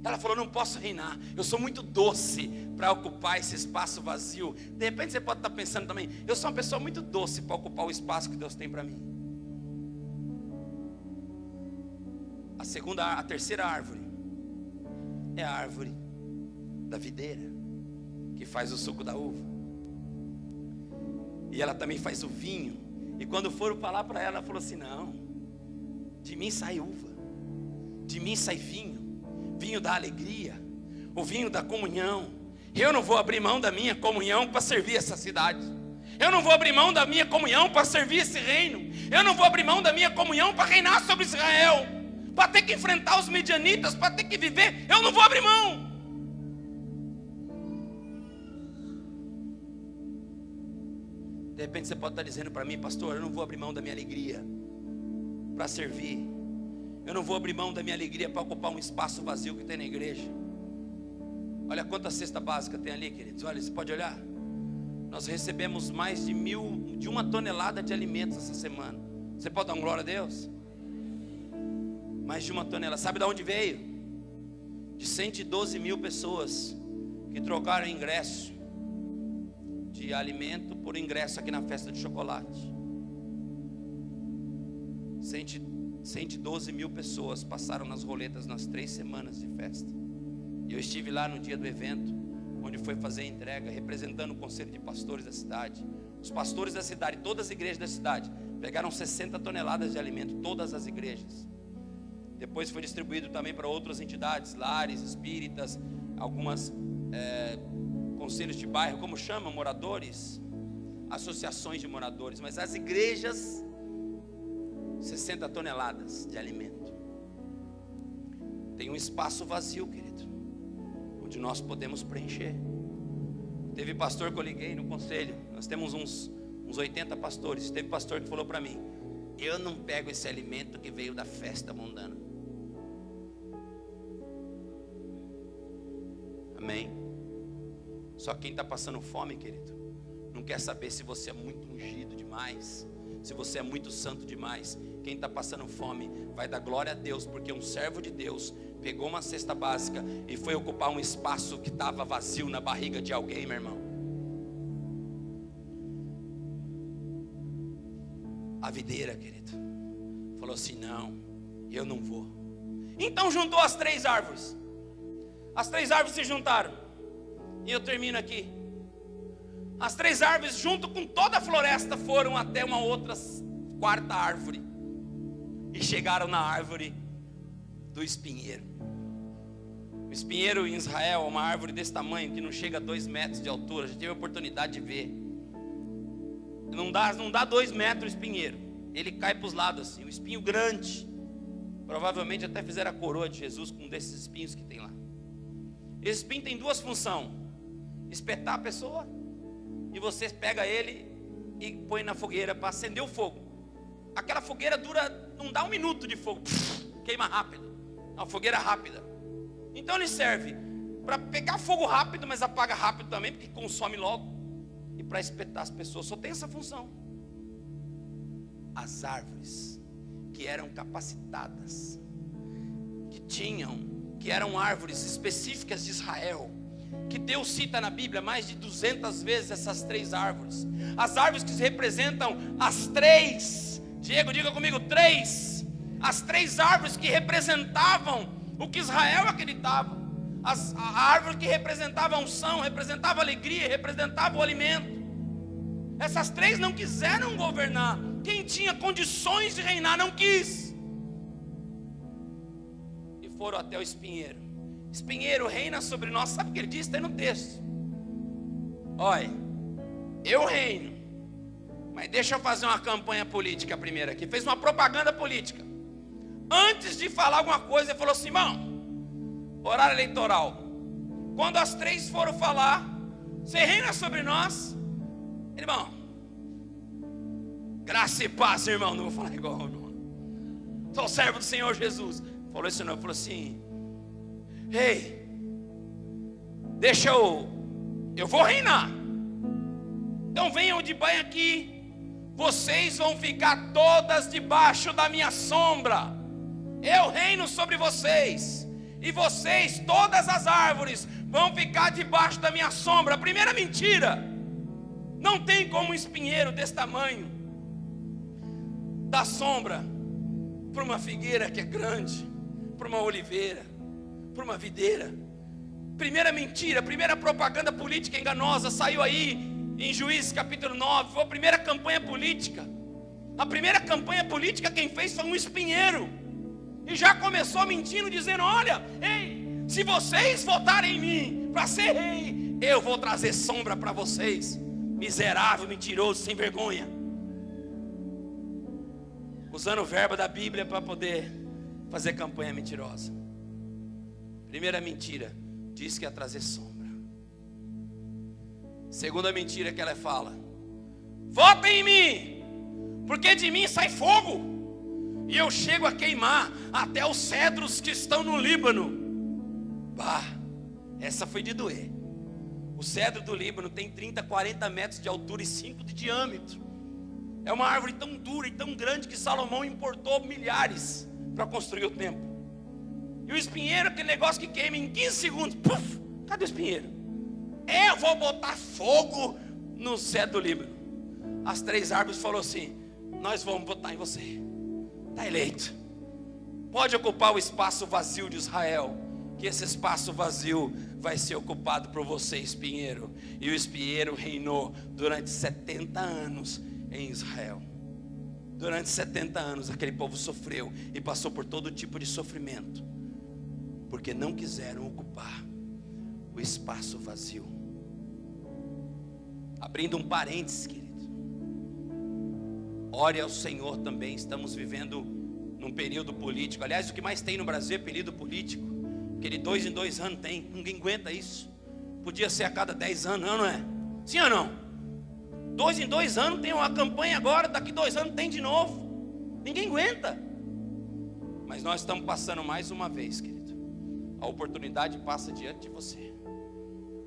Ela falou: não posso reinar, eu sou muito doce para ocupar esse espaço vazio. De repente você pode estar pensando também: eu sou uma pessoa muito doce para ocupar o espaço que Deus tem para mim. A terceira árvore é a árvore da videira, que faz o suco da uva. E ela também faz o vinho. E quando foram falar para ela, ela falou assim: não, de mim sai uva, de mim sai vinho, vinho da alegria, o vinho da comunhão. Eu não vou abrir mão da minha comunhão para servir essa cidade. Eu não vou abrir mão da minha comunhão para servir esse reino. Eu não vou abrir mão da minha comunhão para reinar sobre Israel, para ter que enfrentar os midianitas, para ter que viver. Eu não vou abrir mão. De repente você pode estar dizendo para mim: pastor, eu não vou abrir mão da minha alegria para servir. Eu não vou abrir mão da minha alegria para ocupar um espaço vazio que tem na igreja. Olha quanta cesta básica tem ali, queridos. Olha, você pode olhar. Nós recebemos mais de 1 tonelada de alimentos essa semana. Você pode dar uma glória a Deus? Mais de 1 tonelada. Sabe de onde veio? De 112 mil pessoas que trocaram ingresso de alimento por ingresso aqui na festa de chocolate. 112 mil pessoas passaram nas roletas nas 3 semanas de festa. E eu estive lá no dia do evento, onde foi fazer a entrega, representando o conselho de pastores da cidade. Os pastores da cidade, todas as igrejas da cidade, pegaram 60 toneladas de alimento, todas as igrejas. Depois foi distribuído também para outras entidades, lares espíritas, algumas conselhos de bairro, como chamam, moradores, associações de moradores. Mas as igrejas, 60 toneladas de alimento. Tem um espaço vazio, querido, onde nós podemos preencher. Teve pastor que eu liguei no conselho, nós temos uns 80 pastores. Teve pastor que falou para mim: eu não pego esse alimento que veio da festa mundana. Amém? Só quem está passando fome, querido, não quer saber se você é muito ungido demais, se você é muito santo demais. Quem está passando fome vai dar glória a Deus, porque um servo de Deus pegou uma cesta básica e foi ocupar um espaço que estava vazio na barriga de alguém, meu irmão. A videira, querido, falou assim: não, eu não vou. Então juntou as 3 árvores. As 3 árvores se juntaram. E eu termino aqui. As 3 árvores, junto com toda a floresta, foram até uma outra 4ª árvore. E chegaram na árvore do espinheiro. O espinheiro em Israel é uma árvore desse tamanho, que não chega a 2 metros de altura. Já tive a oportunidade de ver. Não dá 2 metros o espinheiro. Ele cai para os lados assim, um espinho grande. Provavelmente até fizeram a coroa de Jesus com um desses espinhos que tem lá. Esse espinho tem 2 funções: espetar a pessoa, e você pega ele e põe na fogueira para acender o fogo. Aquela fogueira não dá 1 minuto de fogo, queima rápido. É uma fogueira rápida. Então ele serve para pegar fogo rápido, mas apaga rápido também, porque consome logo. E para espetar as pessoas, só tem essa função. As árvores que eram capacitadas, que eram árvores específicas de Israel, que Deus cita na Bíblia mais de 200 vezes essas 3 árvores. As árvores que representam as 3, Diego, diga comigo, 3. As 3 árvores que representavam o que Israel acreditava. A árvore que representava a unção, representava a alegria, representava o alimento. Essas 3 não quiseram governar. Quem tinha condições de reinar não quis. E foram até o espinheiro. Espinheiro reina sobre nós. Sabe o que ele diz? Está aí no texto. Olha, eu reino, mas deixa eu fazer uma campanha política primeiro aqui. Fez uma propaganda política. Antes de falar alguma coisa, ele falou assim: irmão, horário eleitoral. Quando as 3 foram falar, você reina sobre nós, irmão. Graça e paz, irmão. Não vou falar igual, irmão. sou servo do Senhor Jesus. Falou isso não, falou assim: ei, deixa eu vou reinar. Então venham de bem aqui, vocês vão ficar todas debaixo da minha sombra. Eu reino sobre vocês, e vocês, todas as árvores, vão ficar debaixo da minha sombra. Primeira mentira: não tem como um espinheiro desse tamanho dar sombra para uma figueira que é grande, para uma oliveira, para uma videira. Primeira mentira, primeira propaganda política enganosa saiu aí em Juízes capítulo 9. Foi a primeira campanha política. A primeira campanha política quem fez foi um espinheiro, e já começou mentindo, dizendo: olha, ei, se vocês votarem em mim para ser rei, eu vou trazer sombra para vocês. Miserável, mentiroso, sem vergonha, usando o verbo da Bíblia para poder fazer campanha mentirosa. Primeira mentira, diz que ia trazer sombra. Segunda mentira que ela fala: votem em mim, porque de mim sai fogo, e eu chego a queimar até os cedros que estão no Líbano. Bah, essa foi de doer. O cedro do Líbano tem 30, 40 metros de altura e 5 de diâmetro. É uma árvore tão dura e tão grande que Salomão importou milhares para construir o templo. E o espinheiro, aquele negócio que queima em 15 segundos. Puf, cadê o espinheiro? Eu vou botar fogo no cedro do Líbano. As 3 árvores falaram assim: nós vamos votar em você, está eleito. Pode ocupar o espaço vazio de Israel, que esse espaço vazio vai ser ocupado por você, espinheiro. E o espinheiro reinou durante 70 anos em Israel. Durante 70 anos aquele povo sofreu e passou por todo tipo de sofrimento, porque não quiseram ocupar o espaço vazio. Abrindo um parênteses, querido, ore ao Senhor também. Estamos vivendo num período político. Aliás, o que mais tem no Brasil é período político. Aquele 2 em 2 anos tem, ninguém aguenta isso. Podia ser a cada 10 anos, não é? Sim ou não? 2 em 2 anos tem uma campanha agora, daqui 2 anos tem de novo. Ninguém aguenta. Mas nós estamos passando mais uma vez, querido. A oportunidade passa diante de você,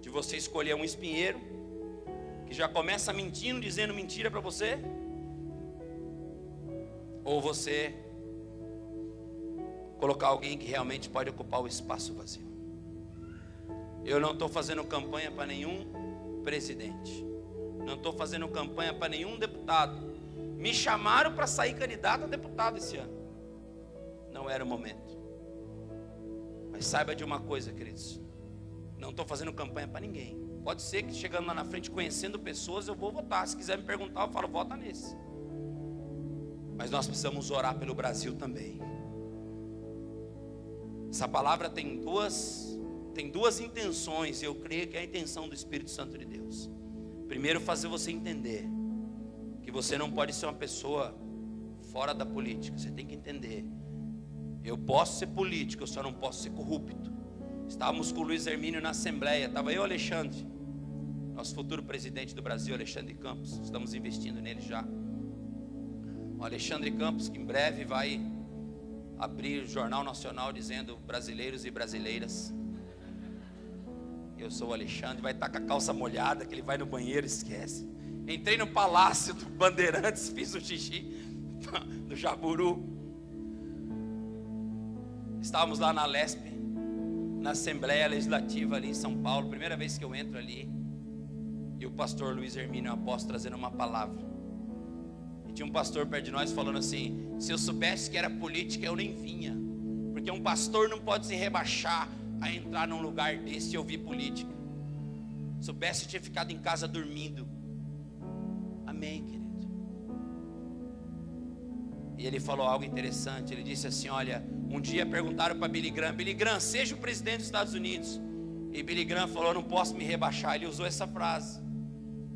de você escolher um espinheiro que já começa mentindo, dizendo mentira para você, ou você colocar alguém que realmente pode ocupar o espaço vazio. Eu não estou fazendo campanha para nenhum presidente, não estou fazendo campanha para nenhum deputado. Me chamaram para sair candidato a deputado esse ano, não era o momento. Mas saiba de uma coisa, queridos, não estou fazendo campanha para ninguém. Pode ser que chegando lá na frente, conhecendo pessoas, eu vou votar. Se quiser me perguntar, eu falo: vota nesse. Mas nós precisamos orar pelo Brasil também. Essa palavra tem duas intenções, e eu creio que é a intenção do Espírito Santo de Deus. Primeiro, fazer você entender que você não pode ser uma pessoa fora da política. Você tem que entender: eu posso ser político, eu só não posso ser corrupto. Estávamos com o Luiz Hermínio na Assembleia, estava eu e o Alexandre, nosso futuro presidente do Brasil, Alexandre Campos. Estamos investindo nele já. O Alexandre Campos, que em breve vai abrir o Jornal Nacional dizendo brasileiros e brasileiras. Eu sou o Alexandre, vai estar com a calça molhada, que ele vai no banheiro e esquece. Entrei no Palácio do Bandeirantes, fiz o xixi do Jaburu. Estávamos lá na Lesp, na Assembleia Legislativa ali em São Paulo, primeira vez que eu entro ali. E o pastor Luiz Hermínio, apóstolo, trazendo uma palavra. E tinha um pastor perto de nós falando assim: se eu soubesse que era política, eu nem vinha. Porque um pastor não pode se rebaixar a entrar num lugar desse e ouvir política. Se soubesse, eu tinha ficado em casa dormindo. Amém, querido. E ele falou algo interessante. Ele disse assim: olha, um dia perguntaram para Billy Graham: Billy Graham, seja o presidente dos Estados Unidos. E Billy Graham falou: eu não posso me rebaixar. Ele usou essa frase.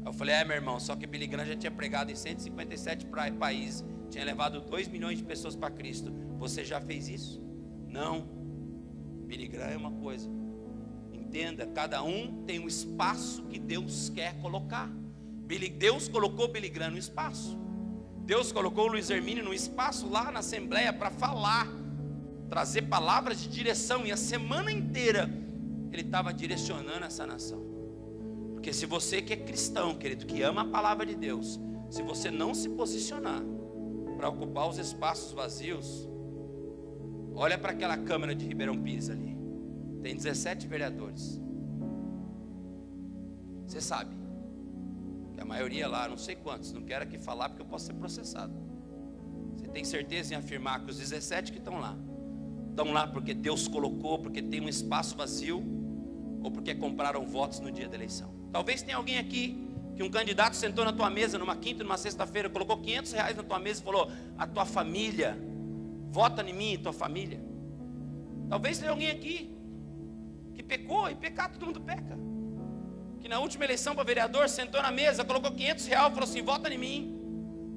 Eu falei: meu irmão, só que Billy Graham já tinha pregado em 157 países, tinha levado 2 milhões de pessoas para Cristo. Você já fez isso? Não. Billy Graham é uma coisa, entenda, cada um tem um espaço que Deus quer colocar. Deus colocou Billy Graham no espaço. Deus colocou o Luiz Hermínio num espaço lá na Assembleia para falar, trazer palavras de direção, e a semana inteira ele estava direcionando essa nação. Porque se você que é cristão, querido, que ama a palavra de Deus, se você não se posicionar para ocupar os espaços vazios, olha para aquela Câmara de Ribeirão Pires ali, tem 17 vereadores. Você sabe que a maioria lá, não sei quantos, não quero aqui falar porque eu posso ser processado. Você tem certeza em afirmar que os 17 que estão lá porque Deus colocou, porque tem um espaço vazio, ou porque compraram votos no dia da eleição? Talvez tenha alguém aqui que um candidato sentou na tua mesa numa quinta e numa sexta-feira, colocou R$500 na tua mesa e falou: a tua família, vota em mim, tua família. Talvez tenha alguém aqui que pecou, e pecar todo mundo peca, que na última eleição para vereador sentou na mesa, colocou R$500 e falou assim: vota em mim,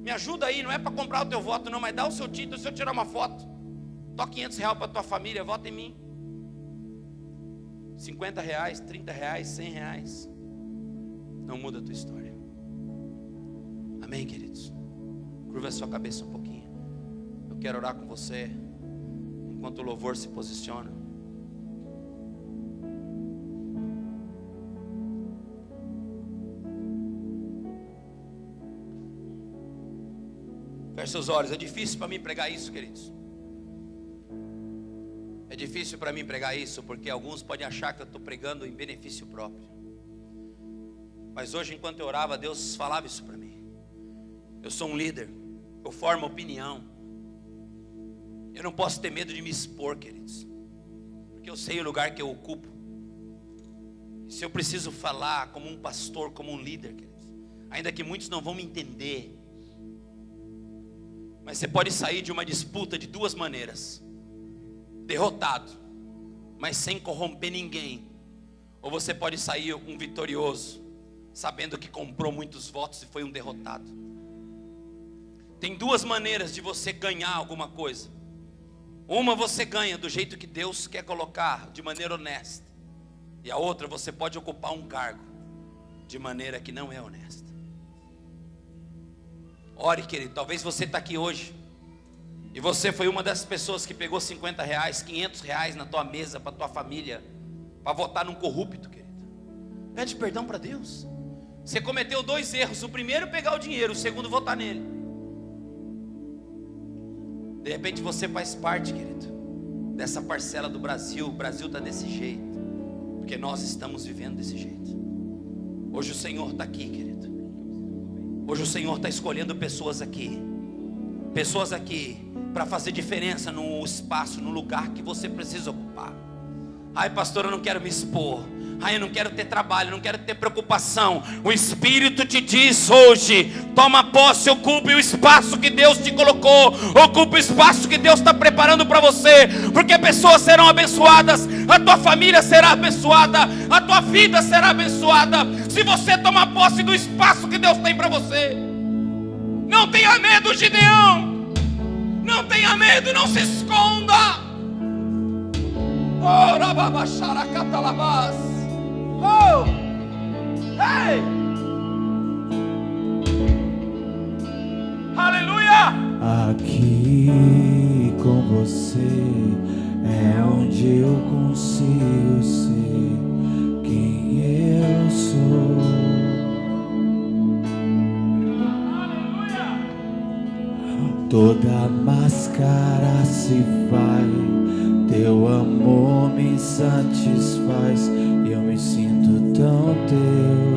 me ajuda aí, não é para comprar o teu voto não, mas dá o seu título, se eu tirar uma foto, toca R$500 para tua família, vota em mim. R$50, R$30, R$100 não muda a tua história. Amém, queridos? Curva a sua cabeça um pouquinho. Eu quero orar com você enquanto o louvor se posiciona. Feche seus olhos. É difícil para mim pregar isso, queridos. É difícil para mim pregar isso, porque alguns podem achar que eu estou pregando em benefício próprio. Mas hoje, enquanto eu orava, Deus falava isso para mim. Eu sou um líder, eu formo opinião. Eu não posso ter medo de me expor, queridos, porque eu sei o lugar que eu ocupo. E se eu preciso falar como um pastor, como um líder, queridos, ainda que muitos não vão me entender, mas você pode sair de uma disputa de duas maneiras: derrotado, mas sem corromper ninguém, ou você pode sair um vitorioso, sabendo que comprou muitos votos e foi um derrotado. Tem duas maneiras de você ganhar alguma coisa. Uma, você ganha do jeito que Deus quer colocar, de maneira honesta. E a outra, você pode ocupar um cargo de maneira que não é honesta. Ore, querido. Talvez você está aqui hoje e você foi uma das pessoas que pegou R$50, R$500 na tua mesa para tua família, para votar num corrupto, querido. Pede perdão para Deus. Você cometeu dois erros: o primeiro, pegar o dinheiro; o segundo, votar nele. De repente você faz parte, querido, dessa parcela do Brasil. O Brasil está desse jeito porque nós estamos vivendo desse jeito. Hoje o Senhor está aqui, querido. Hoje o Senhor está escolhendo pessoas aqui para fazer diferença no espaço, no lugar que você precisa ocupar. Ai, pastor, eu não quero me expor. Ai, eu não quero ter trabalho, não quero ter preocupação. O Espírito te diz hoje: toma posse, ocupe o espaço que Deus te colocou, ocupe o espaço que Deus está preparando para você, porque pessoas serão abençoadas, a tua família será abençoada, a tua vida será abençoada, se você tomar posse do espaço que Deus tem para você. Não tenha medo, Gideão, não tenha medo, não se esconda. Oh, rababaxaracatalabás. Oh, hey! Aleluia! Aqui com você é onde eu consigo ser quem eu sou. Aleluia! Toda máscara se vai, teu amor me satisfaz, e eu me sinto tão teu.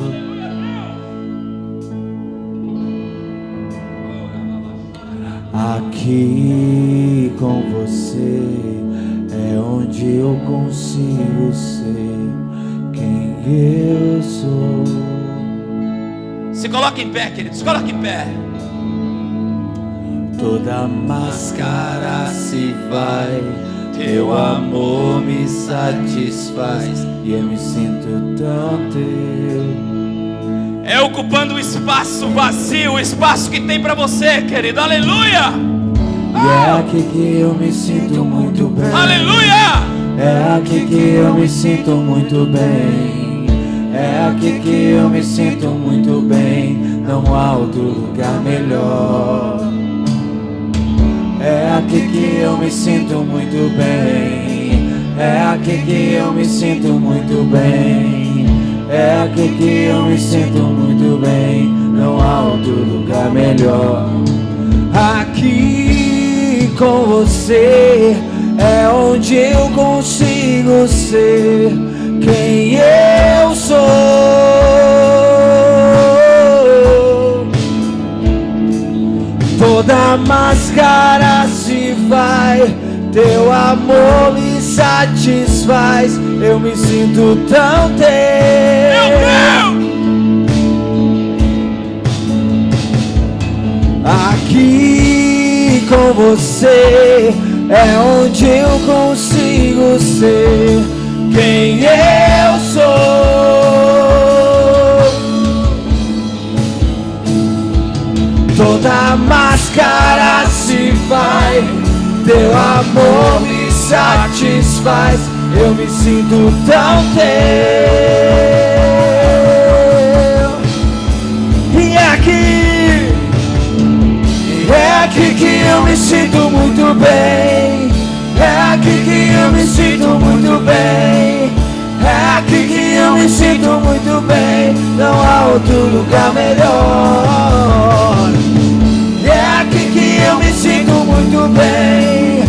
Aqui com você é onde eu consigo ser quem eu sou. Se coloque em pé, queridos, se coloque em pé. Toda máscara se vai, teu amor me satisfaz, e eu me sinto tão teu. É ocupando o espaço vazio, o espaço que tem para você, querido. Aleluia! E é aqui que eu me sinto muito bem. Aleluia! É aqui que eu me sinto muito bem. É aqui que eu me sinto muito bem. não há outro lugar melhor. É aqui que eu me sinto muito bem. É aqui que eu me sinto muito bem. É aqui que eu me sinto muito bem. Não há outro lugar melhor. Aqui com você é onde eu consigo ser quem eu sou. Toda máscara se vai, teu amor me satisfaz. Eu me sinto tão teu. Meu Deus! Aqui com você é onde eu consigo ser quem eu sou. Toda máscara se vai, teu amor me satisfaz. Eu me sinto tão teu. E é aqui que eu me sinto muito bem. É aqui que eu me sinto muito bem. É aqui que eu me sinto muito bem. Não há outro lugar melhor. É aqui que eu me sinto muito bem.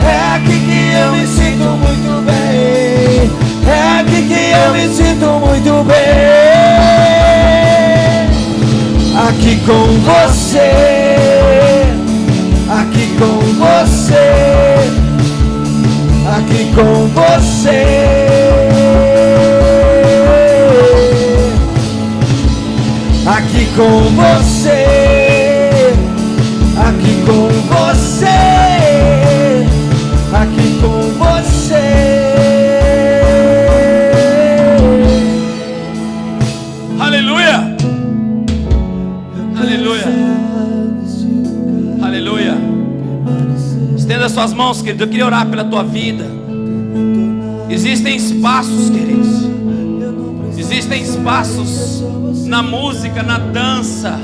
É aqui que eu me sinto muito bem. É aqui que eu me sinto muito bem. Aqui com você. Aqui com você. Aqui com você. Aqui com você. Aqui com você. Aqui com você. Aleluia! Aleluia! Aleluia! Estenda suas mãos, querido. Eu queria orar pela tua vida. Existem espaços, queridos. Existem espaços na música, na dança.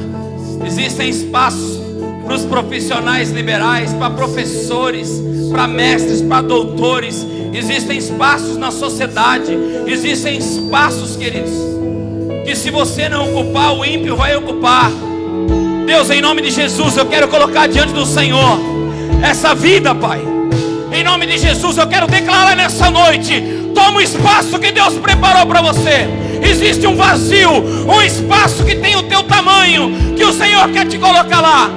Existem espaços para os profissionais liberais, para professores, para mestres, para doutores. Existem espaços na sociedade. Existem espaços, queridos, que se você não ocupar, o ímpio vai ocupar. Deus, em nome de Jesus, eu quero colocar diante do Senhor essa vida, Pai. Em nome de Jesus, eu quero declarar nessa noite: toma o espaço que Deus preparou para você. Existe um vazio, um espaço que tem o teu tamanho, que o Senhor quer te colocar lá.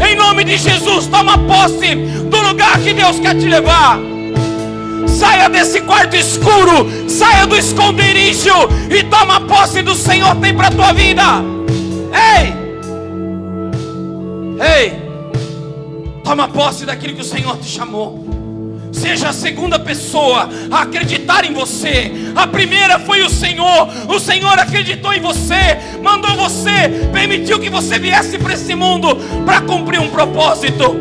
Em nome de Jesus, toma posse do lugar que Deus quer te levar. Saia desse quarto escuro, saia do esconderijo e toma posse do Senhor tem para a tua vida. Ei! Ei! Toma posse daquilo que o Senhor te chamou. Seja a segunda pessoa a acreditar em você. A primeira foi o Senhor. O Senhor acreditou em você, mandou você, permitiu que você viesse para esse mundo para cumprir um propósito.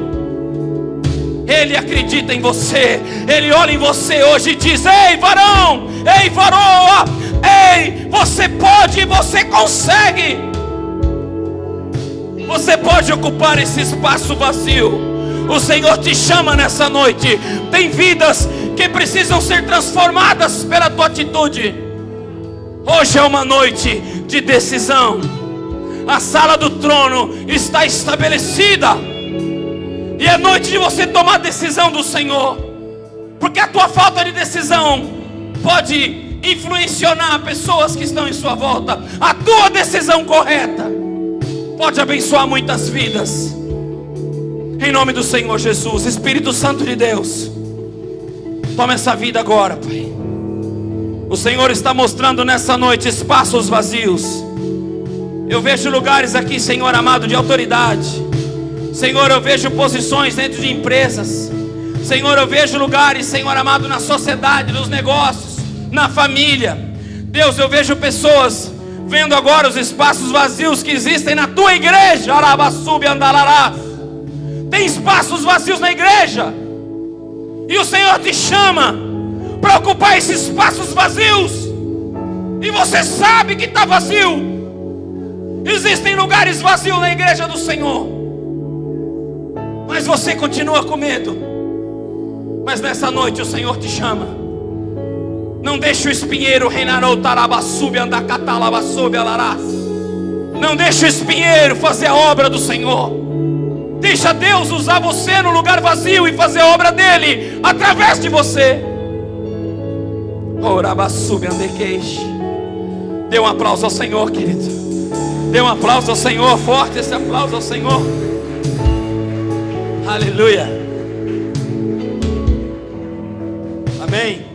Ele acredita em você. Ele olha em você hoje e diz: ei, varão, ei, varoa, ei, você pode, você consegue. Você pode ocupar esse espaço vazio. O Senhor te chama nessa noite. Tem vidas que precisam ser transformadas pela tua atitude. Hoje é uma noite de decisão. A sala do trono está estabelecida. E é noite de você tomar a decisão do Senhor. Porque a tua falta de decisão pode influenciar pessoas que estão em sua volta. A tua decisão correta pode abençoar muitas vidas. Em nome do Senhor Jesus. Espírito Santo de Deus, toma essa vida agora, Pai. O Senhor está mostrando nessa noite espaços vazios. Eu vejo lugares aqui, Senhor amado, de autoridade. Senhor, eu vejo posições dentro de empresas. Senhor, eu vejo lugares, Senhor amado, na sociedade, nos negócios, na família. Deus, eu vejo pessoas vendo agora os espaços vazios que existem na tua igreja. Arabassube andalará. Tem espaços vazios na igreja. E o Senhor te chama para ocupar esses espaços vazios. E você sabe que está vazio. Existem lugares vazios na igreja do Senhor, mas você continua com medo. Mas nessa noite o Senhor te chama. Não deixe o espinheiro reinar ou tarabassube andar catalabassube alarás. Não deixe o espinheiro fazer a obra do Senhor. Deixa Deus usar você no lugar vazio e fazer a obra dele através de você. Orabassube andequeixe. Dê um aplauso ao Senhor, querido. Dê um aplauso ao Senhor, forte esse aplauso ao Senhor. Aleluia. Amém.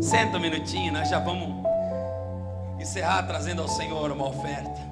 Senta um minutinho, nós já vamos encerrar trazendo ao Senhor uma oferta.